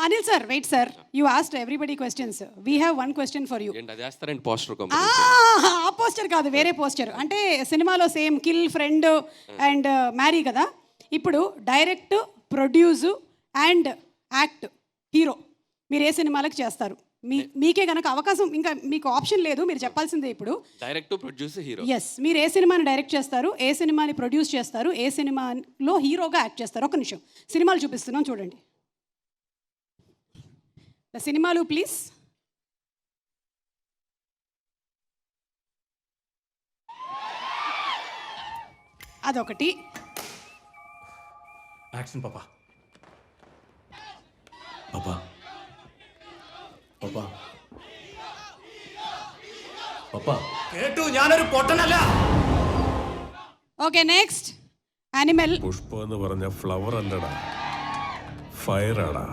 Anil sir wait sir, you asked everybody questions, we have one question for you. ఏంటి అది వేస్తారండి poster ఆ poster కాదు, వేరే పోస్టర్. అంటే సినిమాలో same kill, friend and marry కదా, ఇప్పుడు direct, produce and act hero మీరు ఏ సినిమాలకు చేస్తారు? మీకే కనుక అవకాశం, ఇంకా మీకు ఆప్షన్ లేదు, మీరు చెప్పాల్సిందే ఇప్పుడు. Direct, produce, hero. ఎస్, మీరు ఏ సినిమాని డైరెక్ట్ చేస్తారు, ఏ సినిమాని ప్రొడ్యూస్ చేస్తారు, ఏ సినిమాలో హీరోగా యాక్ట్ చేస్తారు? ఒక నిమిషం, సినిమాలు చూపిస్తున్నాం చూడండి. సినిమాలు ప్లీజ్. అదొకటి. యాక్షన్ పాపా. పాపా പാപ്പാ പാപ്പാ കേട്ടു, ഞാനൊരു പൊട്ടനല്ല. Okay, next. ആനിമൽ. പുഷ്പ എന്ന് പറഞ്ഞ ഫ്ലവർ അല്ലടാ, ഫയർ ആടാ.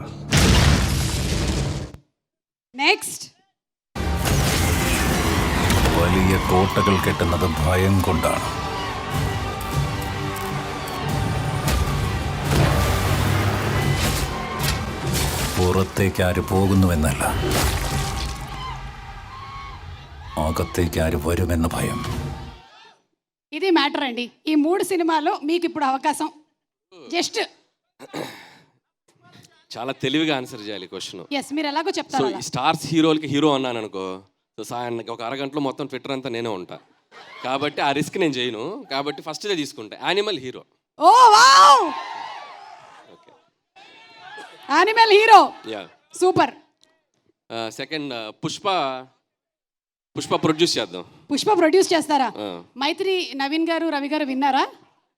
നെക്സ്റ്റ്. വലിയ കോട്ടകൾ കെട്ടുന്നത് ഭയം കൊണ്ടാണ്. പുറത്തേക്ക് ആര് പോകുന്നുവെന്നല്ല, അകത്തേക്ക് ఆరు വരുമെന്ന భయం. ఇది మ్యాటర్ అండి. ఈ 3 సినిమాల్లో మీకు ఇప్పుడు అవకాశం. జస్ట్ చాలా తెలివిగా ఆన్సర్ చేయాలి క్వశ్చన్. ఎస్, మీరు ఎలాగో సో చెప్తారు. ఈ స్టార్స్ హీరోలకి హీరో అన్నాను అనుకో, సో సాయానికి ఒక అరగంటలో మొత్తం ట్విట్టర్ అంతా నేనే ఉంటా, కాబట్టి ఆ రిస్క్ నేను చేయను. కాబట్టి ఫస్ట్దే తీసుకుంటా, animal hero. Oh wow, animal hero, yeah super. Second Pushpa produce చేద్దాం. పుష్ప ప్రొడ్యూస్ చేస్తారా? మైత్రి నవీన్ గారు, రవి గారు విన్నారా?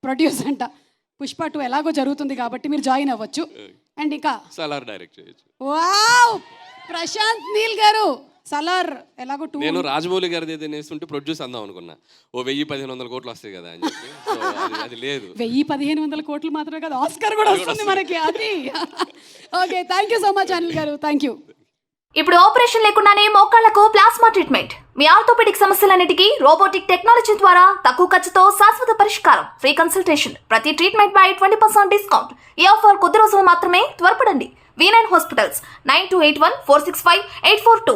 ప్రొడ్యూస్ అంట. పుష్ప 2 ఎలాగో జరుగుతుంది కాబట్టి మీరు జాయిన్ అవ్వచ్చు. అండ్ ఇంకా సలార్ డైరెక్ట్ చేయొచ్చు. వావ్, ప్రశాంత్ నీల్ గారు సలార్ ఎలాగో 2. నేను రాజమౌళి గారిది ఏదైనా వేస్తుంటే ప్రొడ్యూస్ అందాం అనుకున్నా, ఓ 1000-1500 కోట్లు వస్తాయి కదా అని చెప్పి. సో అది లేదు. 1000-1500 కోట్లు మాత్రమే కదా, ఆస్కార్ కూడా వస్తుంది మనకి. అది okay, thank you so much Anil గారు, థ్యాంక్ యూ. ఇప్పుడు ఆపరేషన్ లేకుండానే మోకాళ్లకు ప్లాస్మా ట్రీట్మెంట్. మీ ఆర్థోపెడిక్ సమస్యలన్నిటికీ రోబోటిక్ టెక్నాలజీ ద్వారా తక్కువ ఖర్చుతో శాశ్వత పరిష్కారం. ఫ్రీ కన్సల్టేషన్, ప్రతి ట్రీట్మెంట్ పై 20% డిస్కౌంట్. ఈ ఆఫర్ కొద్ది రోజులు మాత్రమే, త్వరపడండి. V9 hospitals 9281465842.